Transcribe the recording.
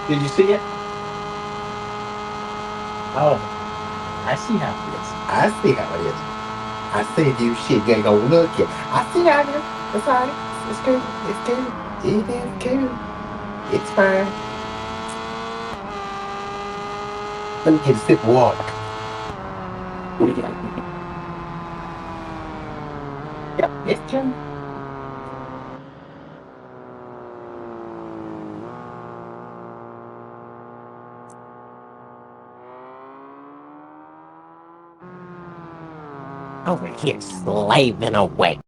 Did you see it? Oh, I see how it is. I see how it is. I see you shit. You ain't gonna look it. I see how it is. It's all right. It's cool. It's cool. It is cool. It's fine. Let me get a sip of water. Yep, it's cool. Over here slaving away.